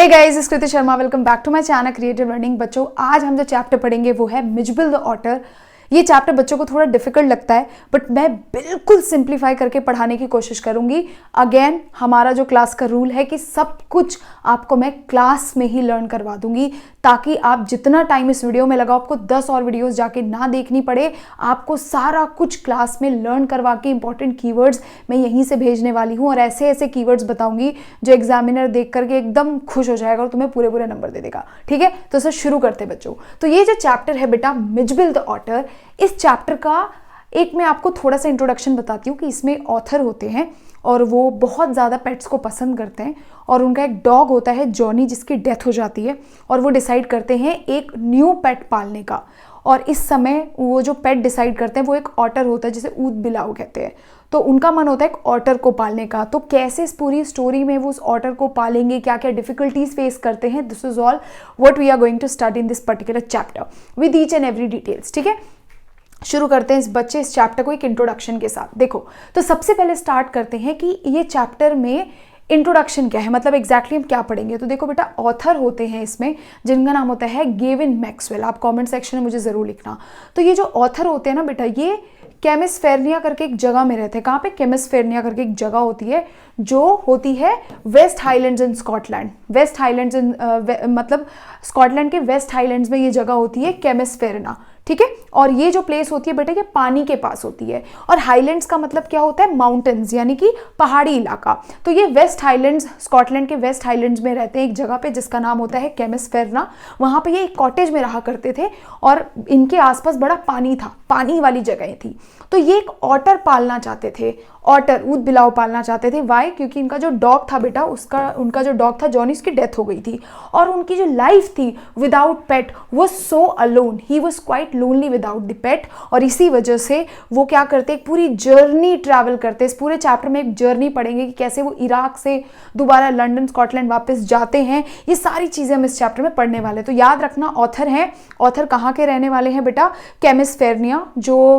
Hey guys, is Kriti Sharma, welcome back to my channel creative learning. बच्चों, आज हम जो चैप्टर पढ़ेंगे वो है मिजबिल द ऑटर। ये चैप्टर बच्चों को थोड़ा डिफिकल्ट लगता है, बट मैं बिल्कुल सिंप्लीफाई करके पढ़ाने की कोशिश करूंगी। अगेन, हमारा जो क्लास का रूल है कि सब कुछ आपको मैं क्लास में ही लर्न करवा दूंगी, ताकि आप जितना टाइम इस वीडियो में लगा आपको 10 और वीडियोस जाके ना देखनी पड़े। आपको सारा कुछ क्लास में लर्न करवा के इंपॉर्टेंट कीवर्ड्स मैं यहीं से भेजने वाली हूँ, और ऐसे ऐसे कीवर्ड्स बताऊंगी जो एग्जामिनर देख करके एकदम खुश हो जाएगा और तुम्हें पूरे पूरे नंबर दे देगा। ठीक है, तो इसे शुरू करते बच्चों। तो ये जो चैप्टर है बेटा, मिजबिल द ऑटर, इस चैप्टर का एक मैं आपको थोड़ा सा इंट्रोडक्शन बताती हूँ कि इसमें ऑथर होते हैं और वो बहुत ज़्यादा पेट्स को पसंद करते हैं, और उनका एक डॉग होता है जॉनी, जिसकी डेथ हो जाती है, और वो डिसाइड करते हैं एक न्यू पेट पालने का। और इस समय वो जो पेट डिसाइड करते हैं वो एक ऑटर होता है, जिसे ऊद बिलाव कहते हैं। तो उनका मन होता है एक ऑटर को पालने का। तो कैसे इस पूरी स्टोरी में वो उस ऑटर को पालेंगे, क्या क्या डिफिकल्टीज फेस करते हैं, this is all what we are going to study in this particular chapter with each and every details. ठीक है, शुरू करते हैं इस चैप्टर को एक इंट्रोडक्शन के साथ। देखो, तो सबसे पहले स्टार्ट करते हैं कि ये चैप्टर में इंट्रोडक्शन क्या है, मतलब एग्जैक्टली हम क्या पढ़ेंगे। तो देखो बेटा, ऑथर होते हैं इसमें जिनका नाम होता है गेविन मैक्सवेल। आप कमेंट सेक्शन में मुझे ज़रूर लिखना। तो ये जो ऑथर होते हैं ना बेटा, ये केमिसफेरनिया करके एक जगह में रहते हैं। कहाँ पे? केमिसफेरनिया करके एक जगह होती है जो होती है waste Highlands in Scotland. West Highlands in मतलब स्कॉटलैंड के वेस्ट हाईलैंड्स में ये जगह होती है केमिसफेरना। ठीक है, और ये जो प्लेस होती है बेटा, ये पानी के पास होती है। और हाईलैंड्स का मतलब क्या होता है? माउंटेन्स, यानी कि पहाड़ी इलाका। तो ये वेस्ट हाईलैंड्स, स्कॉटलैंड के वेस्ट हाईलैंड्स में रहते हैं एक जगह पे जिसका नाम होता है केमिसफेरना। वहां पे ये एक कॉटेज में रहा करते थे, और इनके आसपास बड़ा पानी था, पानी वाली जगह थी। तो ये एक ऑटर पालना चाहते थे, ऑटर, ऊद बिलाव पालना चाहते थे। वाई? क्योंकि इनका जो डॉग था बेटा, उनका जो डॉग था जॉनी, उसकी डेथ हो गई थी, और उनकी जो लाइफ थी विदाउट पेट वो so alone, he was quite lonely without the pet. और इसी वजह से वो क्या करते, एक पूरी जर्नी ट्रैवल करते। इस पूरे चैप्टर में एक जर्नी पढ़ेंगे कि कैसे वो इराक से दोबारा लंदन, स्कॉटलैंड वापस जाते हैं। ये सारी चीजें हम इस चैप्टर में पढ़ने वाले। तो याद रखना, ऑथर हैं। ऑथर कहाँ के रहने वाले हैं बेटा? केमिसफेरनिया, जो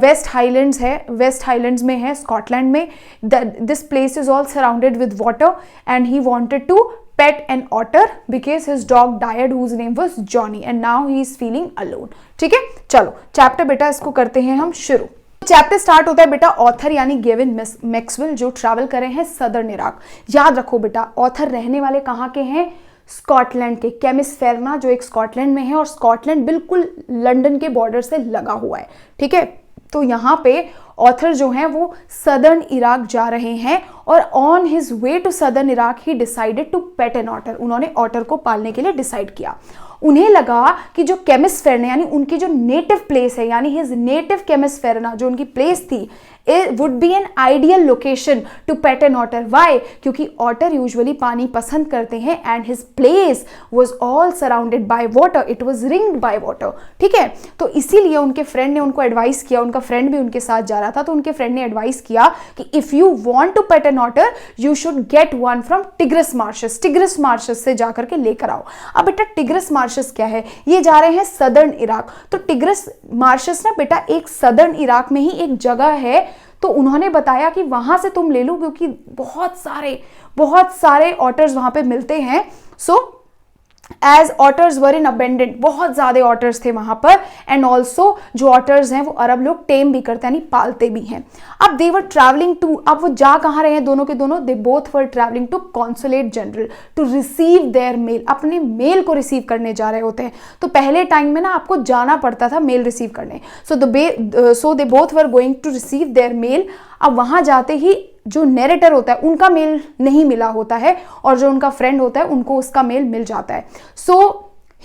वेस्ट हाईलैंड्स है, वेस्ट हाईलैंड्स में है स्कॉटलैंड में। This place is all surrounded with water, and he wanted to pet an otter because his dog died whose name was Johnny, and now he is feeling alone. ठीक है, चलो chapter बेटा इसको करते हैं हम शुरू। चैप्टर स्टार्ट होता है बेटा ऑथर यानी गेविन मैक्सवेल, जो ट्रैवल कर रहे हैं सदर्न इराक। याद रखो बेटा, ऑथर रहने वाले कहाँ के हैं? स्कॉटलैंड के। केमिसफेरना जो एक स्कॉटलैंड में है, और स्कॉटलैंड बिल्कुल लंदन के बॉर्डर से लगा हुआ है। ठीक है, तो यहाँ पे ऑथर जो हैं वो सदर्न इराक जा रहे हैं, और on his way to southern Iraq he decided to pet an otter. उन्होंने ऑटर को पालने के लिए डिसाइड किया। उन्हें लगा कि जो केमिसफेरना यानी उनकी जो नेटिव प्लेस है, यानी हिज नेटिव केमिसफेरना जो उनकी प्लेस थी, it would be an ideal location to pet an otter. Why? क्योंकि ऑटर यूजुअली पानी पसंद करते हैं, and his place was all surrounded by water. It was ringed by water. ठीक है, तो इसीलिए उनके फ्रेंड ने उनको एडवाइस किया, उनका फ्रेंड भी उनके साथ जा रहा था, तो उनके फ्रेंड ने एडवाइस किया कि if you want to pet an otter you should get one from Tigris marshes. Tigris marshes से जाकर के लेकर आओ। अब बेटा टिग्रिस मार्शेस क्या है? ये जा रहे हैं सदर्न इराक। तो टिग्रिस मार्शेस ना बेटा एक सदर्न इराक में ही एक जगह है। तो उन्होंने बताया कि वहां से तुम ले लो, क्योंकि बहुत सारे ऑटर्स वहां पे मिलते हैं। So as otters were in abundant, बहुत ज्यादा ऑटर्स थे वहां पर, एंड ऑल्सो जो ऑटर्स हैं वो अरब लोग टेम भी करते हैं, यानी पालते भी हैं। अब दे वर ट्रैवलिंग टू, अब वो जा कहाँ रहे हैं दोनों के दोनों? They both were travelling to consulate general to receive their mail. अपने मेल को रिसीव करने जा रहे होते हैं। तो पहले टाइम में ना आपको जाना पड़ता था मेल रिसीव करने। So they both were going to receive their mail. अब वहां जाते ही जो नैरेटर होता है उनका मेल नहीं मिला होता है, और जो उनका फ्रेंड होता है उनको उसका मेल मिल जाता है। So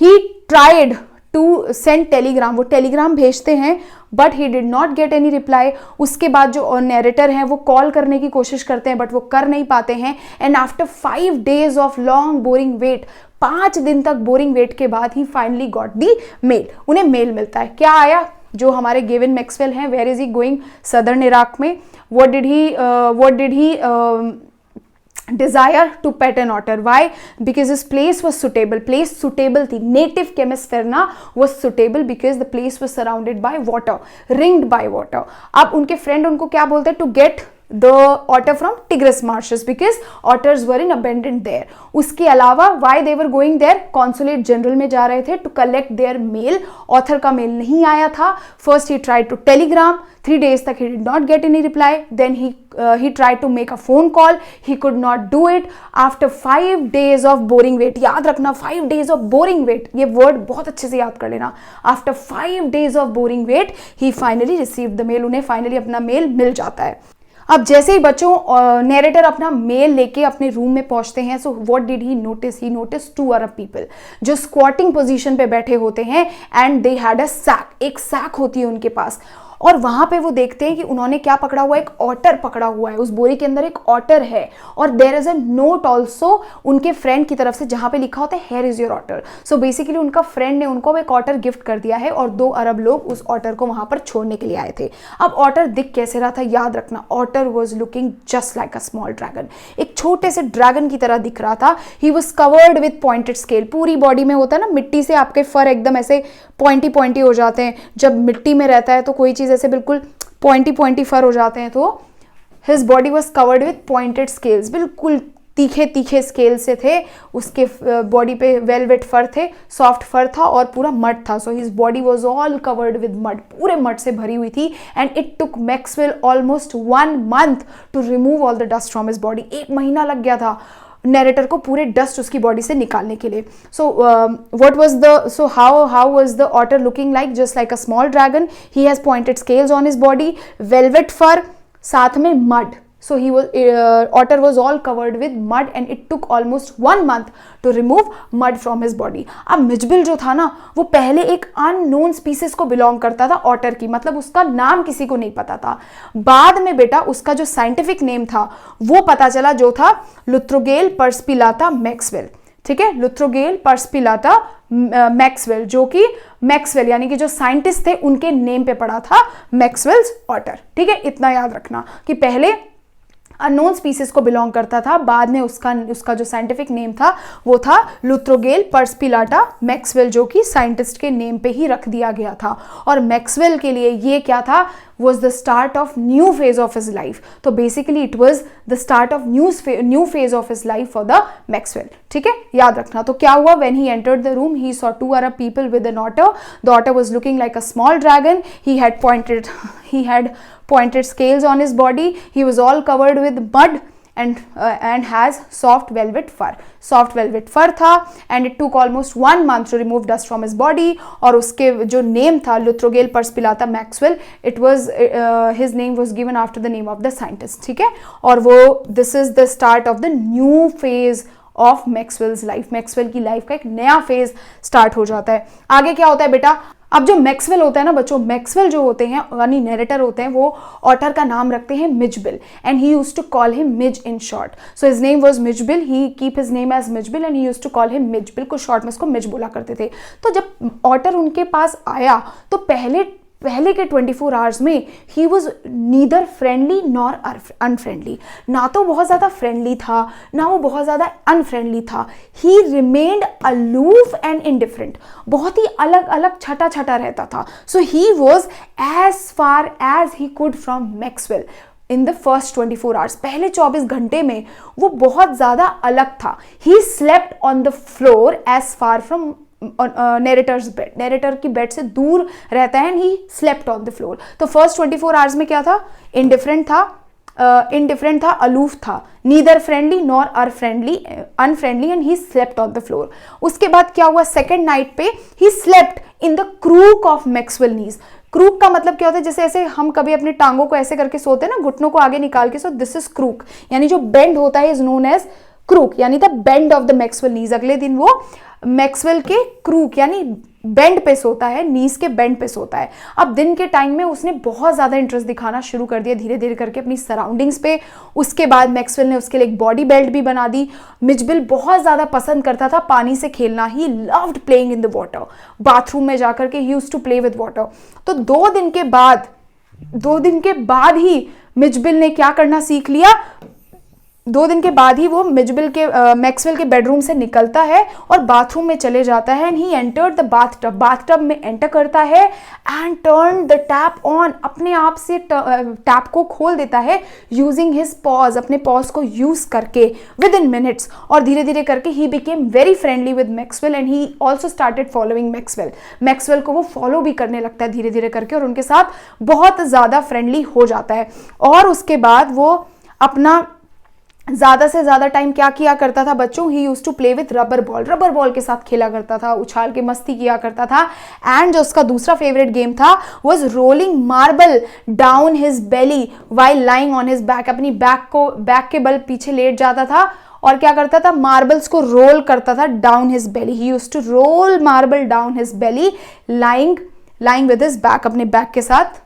he tried to send telegram, वो टेलीग्राम भेजते हैं, but he did not get any reply. उसके बाद जो नैरेटर हैं वो कॉल करने की कोशिश करते हैं, बट वो कर नहीं पाते हैं। And after 5 days of long boring wait, 5 दिन तक बोरिंग वेट के बाद he finally got the mail. उन्हें मेल मिलता है। क्या आया? जो हमारे गेविन मैक्सवेल हैं, where is he going? Southern Iraq में। what did he desire to pet an otter? Why? Because his place was suitable. Place suitable थी, native केमिसफेरना was suitable because the place was surrounded by water, ringed by water. अब उनके friend उनको क्या बोलते हैं? to get the otter from Tigris marshes because otters were in abundant there. उसके अलावा why they were going there, consulate general में जा रहे थे to collect their mail. Author का मेल नहीं आया था। First he tried to telegram, 3 days तक he did not get any reply. Then he tried to make a phone call. He could not do it. After 5 days of boring wait, याद रखना 5 days of boring wait, ये word बहुत अच्छे से याद कर लेना। After 5 days of boring wait, he finally received the mail. उन्हें finally अपना मेल मिल जाता है। अब जैसे ही बच्चों नैरेटर अपना मेल लेके अपने रूम में पहुंचते हैं, so what did he notice? He notice 2 Arab people जो स्क्वाटिंग पोजीशन पे बैठे होते हैं and they had a sack, एक सैक होती है उनके पास, और वहां पे वो देखते हैं कि उन्होंने क्या पकड़ा हुआ है, एक ऑटर पकड़ा हुआ है, उस बोरी के अंदर एक ऑटर है, और there is a note also उनके फ्रेंड की तरफ से जहां पे लिखा होता है here is your otter. So basically उनका फ्रेंड ने उनको एक ऑटर गिफ्ट कर दिया है और 2 अरब लोग उस ऑटर को वहां पर छोड़ने के लिए आए थे। अब ऑटर दिख कैसे रहा था? याद रखना, otter was looking just like a small dragon, एक छोटे से ड्रैगन की तरह दिख रहा था। He was covered with pointed scale, पूरी बॉडी में होता है ना मिट्टी से आपके फर एकदम ऐसे पॉइंटी पॉइंटी हो जाते हैं, जब मिट्टी में रहता है तो कोई चीज ऐसे बिल्कुल पॉइंटी पॉइंटी फर हो जाते हैं, तो his body was covered with pointed scales, बिल्कुल तीखे तीखे स्केल से थे उसके बॉडी पे, वेलवेट फर थे, सॉफ्ट फर था और पूरा मड था। So his body was all covered with mud, पूरे मड से भरी हुई थी। And it took Maxwell almost 1 month to remove all the dust from his body. 1 महीना लग गया था नैरेटर को पूरे डस्ट उसकी बॉडी से निकालने के लिए। So how was the otter looking like? Just like a small dragon, he has pointed scales on his body, velvet fur, साथ में mud. So otter was all covered with mud and it took almost 1 month to remove mud from his body. अब Mijbil जो था ना, वो पहले एक unknown species को बिलोंग करता था, ऑटर की, मतलब उसका नाम किसी को नहीं पता था। बाद में बेटा उसका जो साइंटिफिक नेम था वो पता चला, जो था लुथ्रोगेल पर्सपिलाटा मैक्सवेल। ठीक है, लुथ्रोगेल पर्सपिलाटा मैक्सवेल, जो कि मैक्सवेल यानी कि जो साइंटिस्ट थे उनके नेम पे पड़ा था मैक्सवेल्स ऑटर। ठीक है, इतना याद रखना कि पहले अननोन स्पीसीज को बिलोंग करता था, बाद में उसका जो साइंटिफिक नेम था वो था लुथ्रोगेल पर्सपिलाटा मैक्सवेल, जो कि साइंटिस्ट के नेम पे ही रख दिया गया था। और मैक्सवेल के लिए ये क्या था? was the start of new phase of his life. तो basically it was the start of new phase of his life for the Maxwell. ठीक है, याद रखना। तो क्या हुआ? when he entered the room he saw 2 Arab people with an otter. The otter was looking like a small dragon. He had pointed scales on his body. He was all covered with mud and has soft velvet fur. Soft velvet fur था and it took almost 1 month to remove dust from his body. और उसके जो name था लुथ्रोगेल पर्सपिलाटा Maxwell, it was his name was given after the name of the scientist. ठीक है, और वो this is the start of the new phase of Maxwell's life. Maxwell की life का एक नया फेज स्टार्ट हो जाता है। आगे क्या होता है बेटा? अब जो मैक्सवेल होता है ना बच्चों, मैक्सवेल जो होते हैं यानी नैरेटर होते हैं, वो ऑटर का नाम रखते हैं Mijbil and he used to call him Mij in short. So his name was Mijbil, he keep his name as Mijbil and he used to call him Mij. बिल्कुल शॉर्ट में इसको मिज बोला करते थे। तो जब ऑटर उनके पास आया तो पहले के 24 आवर्स में he was neither friendly nor unfriendly. ना तो बहुत ज़्यादा फ्रेंडली था, ना वो बहुत ज़्यादा अनफ्रेंडली था। He remained aloof and indifferent, बहुत ही अलग अलग छटा छटा रहता था। So he was as far as he could from Maxwell in the first 24 hours. पहले 24 घंटे में वो बहुत ज़्यादा अलग था। He slept on the floor as far from narrator's bed, narrator की बेड से दूर रहता है and he slept on the floor. तो फर्स्ट 24 आवर्स में क्या था? इनडिफरेंट था, अलूफ था, neither friendly nor unfriendly and he slept on the floor. उसके बाद क्या हुआ? सेकेंड नाइट पे he slept in the crook of Maxwell knees. Crook का मतलब क्या होता है? जैसे ऐसे हम कभी अपने टांगों को ऐसे करके सोते हैं ना, घुटनों को आगे निकाल के, सो दिस इज क्रूक, यानी जो बेंड होता है इज नोन एज क्रूक, यानी the bend of the Maxwell knees. अगले दिन वो मैक्सवेल के क्रूक यानी बेंड पे सोता है, नीज के बेंड पे सोता है। अब दिन के टाइम में उसने बहुत ज़्यादा इंटरेस्ट दिखाना शुरू कर दिया धीरे धीरे करके अपनी सराउंडिंग्स पे। उसके बाद मैक्सवेल ने उसके लिए एक बॉडी बेल्ट भी बना दी। मिजबिल बहुत ज़्यादा पसंद करता था पानी से खेलना। He loved playing in the water. Bathroom में जाकर के he used to play with water. तो 2 दिन के बाद ही मिजबिल ने क्या करना सीख लिया? 2 दिन के बाद ही वो मैक्सवेल के बेडरूम से निकलता है और बाथरूम में चले जाता है। And he entered the bathtub में एंटर करता है and turn the tap on, अपने आप से टैप को खोल देता है यूजिंग हिज पॉज, अपने पॉज को यूज करके विद इन मिनट्स। और धीरे धीरे करके he became very friendly with Maxwell and he also started following Maxwell को वो फॉलो भी करने लगता है धीरे धीरे करके और उनके साथ बहुत ज़्यादा फ्रेंडली हो जाता है। और उसके बाद वो अपना ज़्यादा से ज़्यादा टाइम क्या किया करता था बच्चों, he use to play with rubber ball के साथ खेला करता था, उछाल के मस्ती किया करता था। एंड जो उसका दूसरा फेवरेट गेम था was rolling marble down his belly while lying on his back, अपनी बैक के बल पीछे लेट जाता था और क्या करता था, मार्बल्स को रोल करता था down his belly. He use to roll marble down his belly lying with his back, अपने बैक के साथ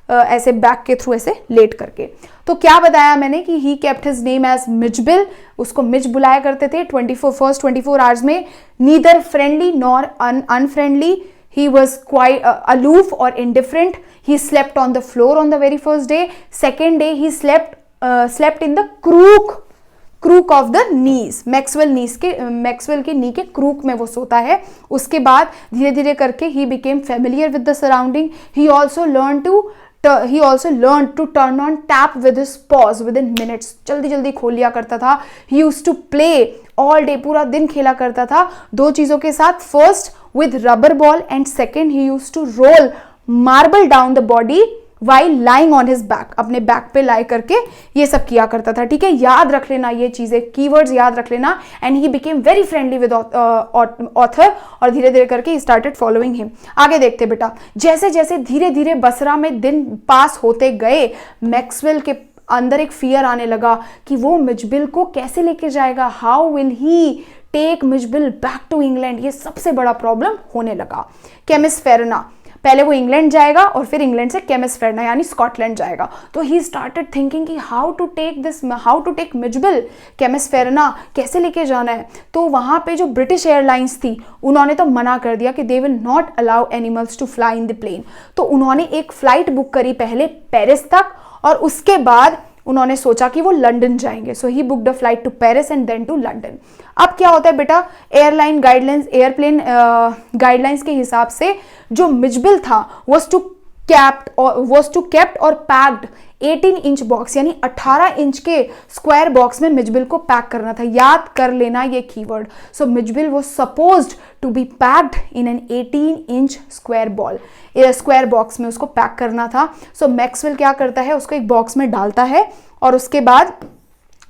ऐसे बैक के थ्रू ऐसे लेट करके। तो क्या बताया मैंने कि he kept his name as Mijbil, उसको मिज बुलाया करते थे 24 आवर्स में, neither friendly nor unfriendly, he was quite aloof or indifferent. He slept on the floor on the very first day. Second day he slept in the crook of the knees, Maxwell के नी के crook में वो सोता है। उसके बाद धीरे धीरे करके he became familiar with the surrounding. He also learn to turn on tap with his paws within minutes, जल्दी जल्दी खोल लिया करता था। He use to play all day, पूरा दिन खेला करता था 2 चीज़ों के साथ, first with rubber ball and second he use to roll marble down the body while lying on his back, अपने बैक पे लाई करके ये सब किया करता था। ठीक है, याद रख लेना ये चीजें, कीवर्ड्स याद रख लेना। And he became very friendly with author और धीरे धीरे करके ही स्टार्टेड फॉलोइंग हिम। आगे देखते बेटा, जैसे जैसे धीरे धीरे बसरा में दिन पास होते गए, मैक्सवेल के अंदर एक फियर आने लगा कि वो मिजबिल को कैसे लेके जाएगा, how will he take Mijbil back to England, ये सबसे बड़ा प्रॉब्लम होने लगा। केमिस फेरना, पहले वो इंग्लैंड जाएगा और फिर इंग्लैंड से केमिसफेरना यानी स्कॉटलैंड जाएगा। तो ही स्टार्टेड थिंकिंग कि हाउ टू टेक मिजबिल, केमिसफेरना कैसे लेके जाना है। तो वहाँ पे जो ब्रिटिश एयरलाइंस थी उन्होंने तो मना कर दिया कि they will not allow animals to fly in the plane. तो उन्होंने एक फ्लाइट बुक करी पहले पेरिस तक और उसके बाद उन्होंने सोचा कि वो लंदन जाएंगे। So he booked a flight to Paris and then to London. अब क्या होता है बेटा, एयरप्लेन गाइडलाइंस के हिसाब से जो मिजबिल था was to kept और पैक्ड 18 इंच बॉक्स यानी 18 इंच के स्क्वायर बॉक्स में मिजबिल को पैक करना था। याद कर लेना ये keyword. So Mijbil was supposed to be packed in an 18 inch square box में उसको पैक करना था। सो मैक्सवेल क्या करता है, उसको एक बॉक्स में डालता है और उसके बाद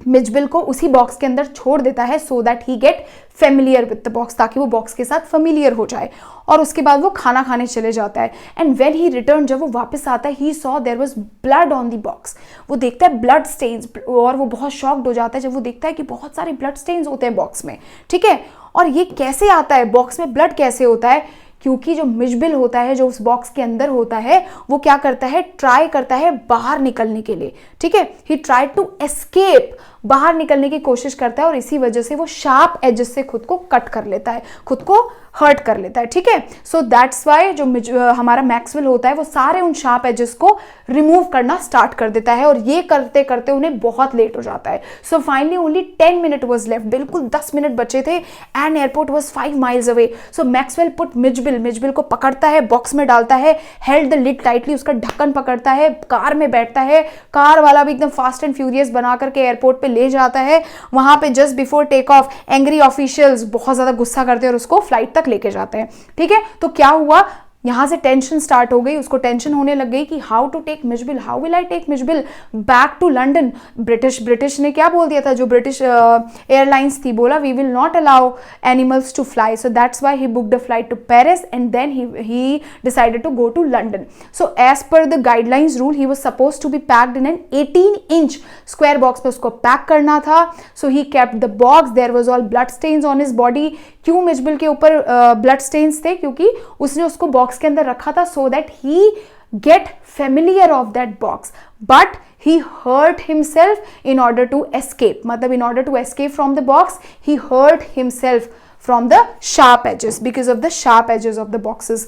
मिजबिल को उसी बॉक्स के अंदर छोड़ देता है so that he get familiar with the box, ताकि वो बॉक्स के साथ फेमिलियर हो जाए। और उसके बाद वो खाना खाने चले जाता है। एंड व्हेन ही रिटर्न, जब वो वापस आता है, he saw there was blood on the box. वो देखता है ब्लड स्टेन्स और वो बहुत शॉक्ड हो जाता है जब वो देखता है कि बहुत सारे ब्लड स्टेन्स होते हैं बॉक्स में। ठीक है, और ये कैसे आता है, बॉक्स में ब्लड कैसे होता है, क्योंकि जो मिजबिल होता है, जो उस बॉक्स के अंदर होता है, वो क्या करता है, ट्राई करता है बाहर निकलने के लिए। ठीक है, ही ट्राई टू एस्केप, बाहर निकलने की कोशिश करता है और इसी वजह से वो शार्प एजेस से खुद को कट कर लेता है, खुद को हर्ट कर लेता है। ठीक है, सो दैट्स वाई जो हमारा मैक्सवेल होता है वो सारे उन शार्प एजेस को रिमूव करना स्टार्ट कर देता है और ये करते करते उन्हें बहुत लेट हो जाता है। So finally only 10 minute was left, बिल्कुल 10 मिनट बचे थे and airport was 5 miles away. So Maxwell put Mijbil को पकड़ता है, बॉक्स में डालता है, हेल्ड द लिड टाइटली, उसका ढक्कन पकड़ता है, कार में बैठता है, कार वाला भी एकदम फास्ट एंड फ्यूरियस बना करके एयरपोर्ट पे ले जाता है। वहां पे just before take off angry officials बहुत ज्यादा गुस्सा करते हैं और उसको फ्लाइट तक लेके जाते हैं। ठीक है, तो क्या हुआ, यहां से टेंशन स्टार्ट हो गई, उसको टेंशन होने लग गई कि how to take Mijbil, how will I take Mijbil back to London. British ने क्या बोल दिया था, जो ब्रिटिश एयरलाइंस थी, बोला we will not allow animals to fly. So that's why he booked a flight to Paris and then he decided to go to London. So as per the guidelines rule he was suppose to be packed in an 18 inch square box में उसको pack करना था। So he kept the box, there was all blood stains on his body. क्यों Mijbil के ऊपर blood stains थे, क्योंकि उसने उसको बॉक्स के अंदर रखा था so that he get familiar of that box, but he hurt himself in order to escape, मतलब in order to escape from the box he hurt himself from the sharp edges because of the sharp edges of the boxes.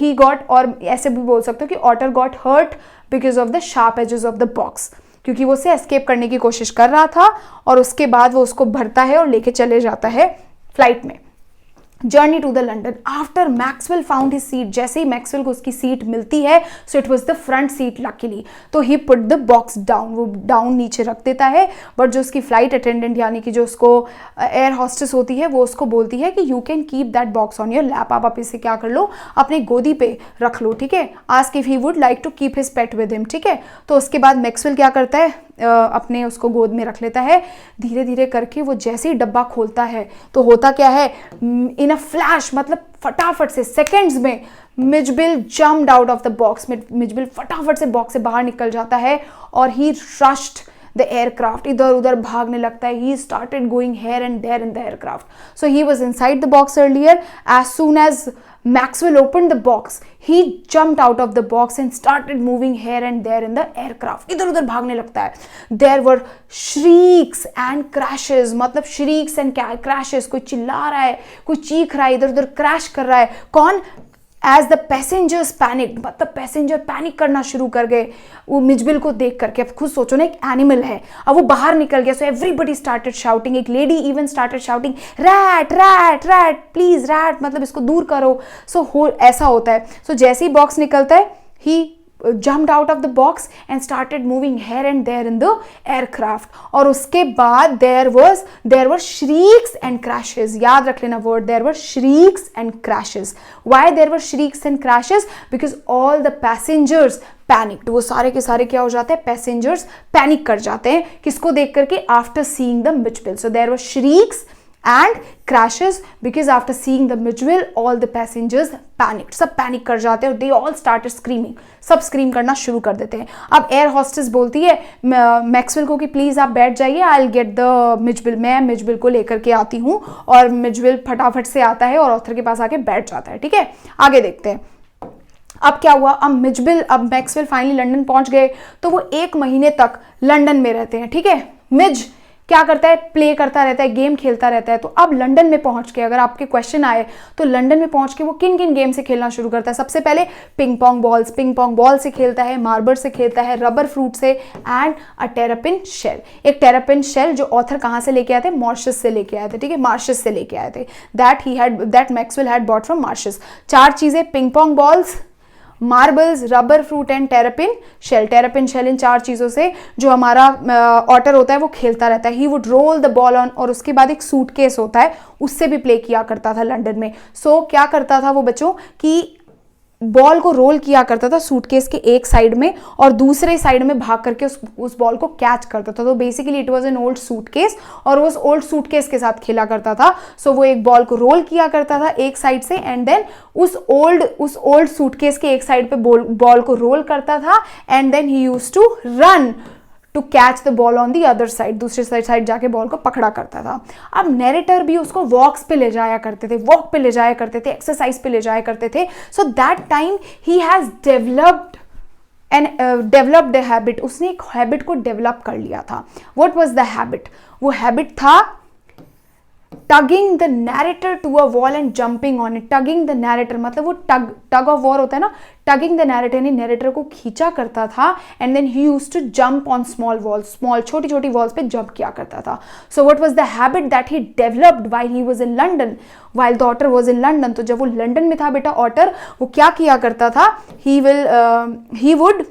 He got, और ऐसे भी बोल सकते हो कि otter got hurt because of the sharp edges of the box, क्योंकि वो उससे एस्केप करने की कोशिश कर रहा था, और उसके बाद वो उसको भरता है और लेके चले जाता है फ्लाइट में। Journey to the London after Maxwell found his seat, जैसे ही मैक्सवेल को उसकी सीट मिलती है, so it was the front seat luckily, तो he put the box down, वो डाउन नीचे रख देता है। बट जो उसकी फ्लाइट अटेंडेंट यानी कि जो उसको एयर हॉस्टेस होती है, वो उसको बोलती है कि you can keep that box on your lap, आप इसे क्या कर लो, अपने गोदी पे रख लो, ठीक है। Ask if he would like to keep his pet with him, ठीक है। तो उसके बाद मैक्सवेल क्या करता है, अपने उसको गोद में रख लेता है। धीरे धीरे करके वो जैसे ही डब्बा खोलता है तो होता क्या है, इन अ फ्लैश, मतलब फटाफट से सेकंड्स में Mijbil jumped out of the box, Mijbil फटाफट से बॉक्स से बाहर निकल जाता है और ही रश्ड द एयरक्राफ्ट, इधर उधर भागने लगता है। He started going here and there in the aircraft, so he was inside the box earlier. As soon as Maxwell opened the box, he jumped out of the box and started moving here and there in the aircraft, इधर उधर भागने लगता है। There were shrieks and crashes, मतलब shrieks and crashes, कोई चिल्ला रहा है, कोई चीख रहा है, इधर उधर क्रैश कर रहा है। कौन? एज द पैसेंजर्स पैनिक, मतलब पैसेंजर पैनिक करना शुरू कर गए वो मिजबिल को देख करके। अब खुद सोचो ना, एक एनिमल है, अब वो बाहर निकल गया, सो एवरीबडी स्टार्टेड शाउटिंग, एक lady even started shouting rat rat rat, please rat, मतलब इसको दूर करो। सो ऐसा होता है। सो जैसे ही बॉक्स निकलता है, ही jumped out of the box and started moving here and there in the aircraft, और उसके बाद there were shrieks and crashes, याद रख लेना word, there were shrieks and crashes. Why there were shrieks and crashes? Because all the passengers panicked, वो सारे के सारे क्या हो जाते हैं, passengers panic कर जाते हैं, किसको देख करके, after seeing the Mitchell. So there were shrieks and crashes because after seeing the Mitchell all the passengers panicked, सब पैनिक कर जाते हैं और they all started screaming, सब स्क्रीम करना शुरू कर देते हैं। अब एयर हॉस्टेस बोलती है मैक्सवेल को कि प्लीज आप बैठ जाइए, I will get the Mijbil, मैं मिजबिल को लेकर के आती हूँ, और मिजबिल फटाफट से आता है और ऑथर के पास आके बैठ जाता है, ठीक है। आगे देखते हैं अब क्या हुआ। अब मैक्सवेल फाइनली लंदन पहुंच गए, तो वो 1 महीने तक लंदन में रहते हैं, ठीक है। मिज क्या करता है, प्ले करता रहता है, गेम खेलता रहता है। तो अब लंदन में पहुंच के, अगर आपके क्वेश्चन आए तो लंदन में पहुंच के वो किन किन गेम से खेलना शुरू करता है। सबसे पहले पिंग पोंग बॉल से खेलता है, मार्बल से खेलता है, रबर फ्रूट से, एंड अ टेरापिन शेल। एक टेरापिन शेल जो ऑथर कहां से लेके आए थे, मॉरिशस से लेके आए थे, ठीक है, मॉरिशस से लेके आए थे, that Maxwell had bought from Mauritius. 4 चीजें, ping pong balls, marbles, rubber fruit and terrapin shell, इन 4 चीजों से जो हमारा ऑटर होता है वो खेलता रहता है। He would roll the ball on, और उसके बाद एक सूटकेस होता है, उससे भी प्ले किया करता था लंदन में। सो क्या करता था वो बच्चों कि बॉल को रोल किया करता था सूटकेस के एक साइड में, और दूसरे साइड में भाग करके उस बॉल को कैच करता था। तो basically it was an old suitcase, और उस ओल्ड सूटकेस के साथ खेला करता था। सो वो एक बॉल को रोल किया करता था एक साइड से, एंड देन उस ओल्ड सूटकेस के एक साइड पे बॉल को रोल करता था, and then he used to run to catch the ball on the other side, दूसरे साइड जाके बॉल को पकड़ा करता था। अब नैरेटर भी उसको वॉक्स पे ले जाया करते थे, वॉक पे ले जाया करते थे, एक्सरसाइज पे ले जाया करते थे। So that time he has developed a habit, उसने एक हैबिट को डेवलप कर लिया था। What was the habit? वो हैबिट था tugging the narrator to a wall and jumping on it. Tugging the narrator मतलब वो टग ऑफ वॉर होता है ना, टगिंग द नैरेटर यानी नैरेटर को खींचा करता था, and then he used to jump on small walls, छोटी छोटी वॉल्स पे जंप किया करता था। So what was the habit that he developed while he was in London, while the otter was in London. तो जब वो लंदन में था बेटा ऑटर, वो क्या किया करता था, he would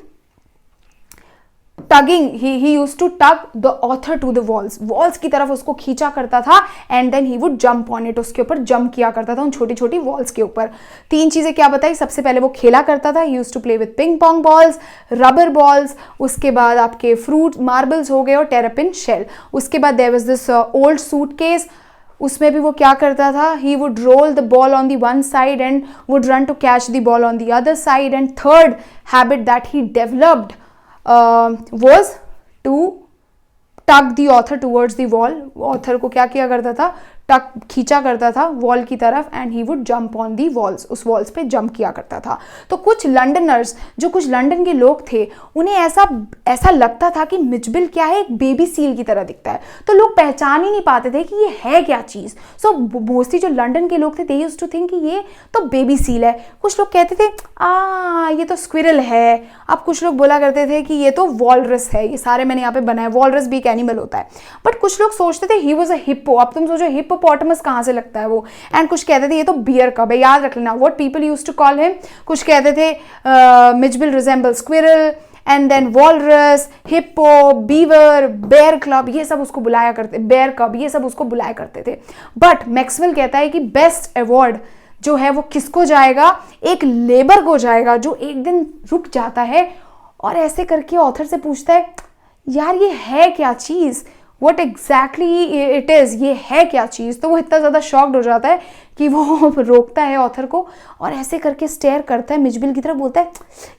tugging, he used to tug the author to the walls की तरफ उसको खींचा करता था, and then he would jump on it, उसके ऊपर जंप किया करता था उन छोटी छोटी वॉल्स के ऊपर। 3 चीजें क्या बताई, सबसे पहले वो खेला करता था, he used to play with ping pong balls, rubber balls, उसके बाद आपके फ्रूट मार्बल्स हो गए और टेरापिन शेल। उसके बाद there was this old suitcase, उसमें भी वो क्या करता था, he would roll the ball on the one side and would run to catch the ball on the other side. And third habit that he developed was to tug the author towards the wall. Author को क्या किया करता था, टक खींचा करता था wall की तरफ and he would jump on the walls, उस वॉल्स पे जंप किया करता था। तो कुछ लंडनर्स, जो कुछ लंदन के लोग थे, उन्हें ऐसा लगता था कि मिचबिल क्या है, एक बेबी सील की तरह दिखता है। तो लोग पहचान ही नहीं पाते थे कि ये है क्या चीज़। सो मोस्टली जो लंदन के लोग थे दे यूज्ड टू थिंक कि ये तो बेबी सील है। कुछ लोग कहते थे ये तो स्क्विरल है। अब कुछ लोग बोला करते थे कि ये तो वॉलरस है। ये सारे मैंने यहाँ पे बनाए, वॉलरस भी एक एनिमल होता है। बट कुछ लोग सोचते थे ही वॉज अ हिप्पो। अब तुम सोचो हिप्पोपोटामस कहाँ से लगता है वो। एंड कुछ कहते थे ये तो बियर कब है, याद रख लेना what people used to call him. कुछ कहते थे Mijbil resemble squirrel, and then walrus, hippo, beaver, bear club, ये सब उसको बुलाया करते, बेयर कब, ये सब उसको बुलाया करते थे। बट मैक्सवेल कहता है कि बेस्ट अवार्ड जो है वो किसको जाएगा, एक लेबर को जाएगा जो एक दिन रुक जाता है और ऐसे करके ऑथर से पूछता है यार ये है क्या चीज़, व्हाट एग्जैक्टली इट इज़, ये है क्या चीज़। तो वो इतना ज़्यादा शॉक्ड हो जाता है कि वो रोकता है ऑथर को और ऐसे करके स्टेयर करता है मिचबिल की तरफ, बोलता है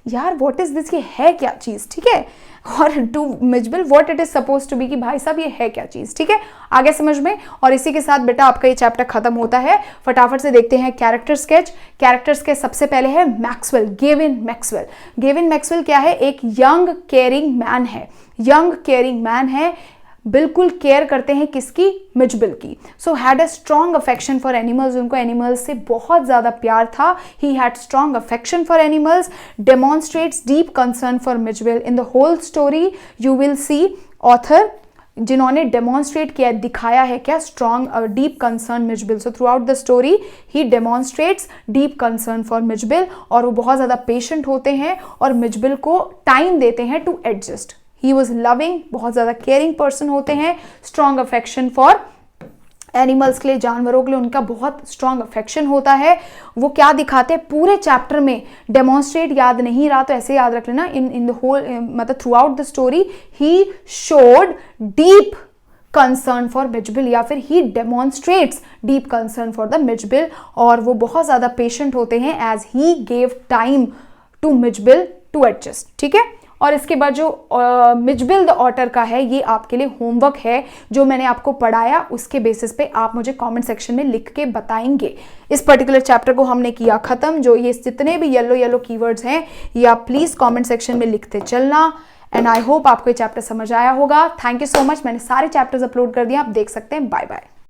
यार व्हाट इज़ दिस, ये है क्या चीज़, ठीक है। और to Mijbil what it is suppose to be, कि भाई साहब ये है क्या चीज़, ठीक है। आगे समझ में। और इसी के साथ बेटा आपका ये चैप्टर खत्म होता है। फटाफट से देखते हैं कैरेक्टर स्केच। कैरेक्टर स्केच सबसे पहले है Maxwell, Gavin Maxwell. Gavin Maxwell क्या है, एक यंग केयरिंग मैन है। यंग केयरिंग मैन है, बिल्कुल केयर करते हैं किसकी, मिचबिल की। So had a strong affection for animals, उनको एनिमल्स से बहुत ज़्यादा प्यार था। He had strong affection for animals, demonstrates deep concern for Mijbil. In the whole story you will see author जिन्होंने डेमॉन्स्ट्रेट किया, दिखाया है क्या, strong deep concern Mijbil. So throughout the story he demonstrates deep concern for Mijbil, और वो बहुत ज़्यादा patient होते हैं और मिचबिल को टाइम देते हैं to adjust. He was loving, बहुत ज़्यादा केयरिंग पर्सन होते हैं। स्ट्रॉन्ग अफेक्शन फॉर एनिमल्स के लिए, जानवरों के लिए उनका बहुत स्ट्रॉन्ग अफेक्शन होता है। वो क्या दिखाते हैं पूरे चैप्टर में, डेमॉन्स्ट्रेट याद नहीं रहा तो ऐसे याद रख लेना, इन द होल मतलब throughout the story he showed deep concern for Mitchbill, या फिर he demonstrates deep concern for the Mitchbill. और वो बहुत ज़्यादा पेशेंट होते हैं as he gave time to Mitchbill to adjust, ठीक है। और इसके बाद जो मिचबिल द ऑटर का है, ये आपके लिए होमवर्क है जो मैंने आपको पढ़ाया, उसके बेसिस पे आप मुझे कमेंट सेक्शन में लिख के बताएंगे। इस पर्टिकुलर चैप्टर को हमने किया खत्म। जो ये जितने भी येलो कीवर्ड्स हैं ये आप प्लीज़ कमेंट सेक्शन में लिखते चलना। एंड आई होप आपको ये चैप्टर समझ आया होगा। Thank you so much. मैंने सारे चैप्टर्स अपलोड कर दिए, आप देख सकते हैं। Bye bye.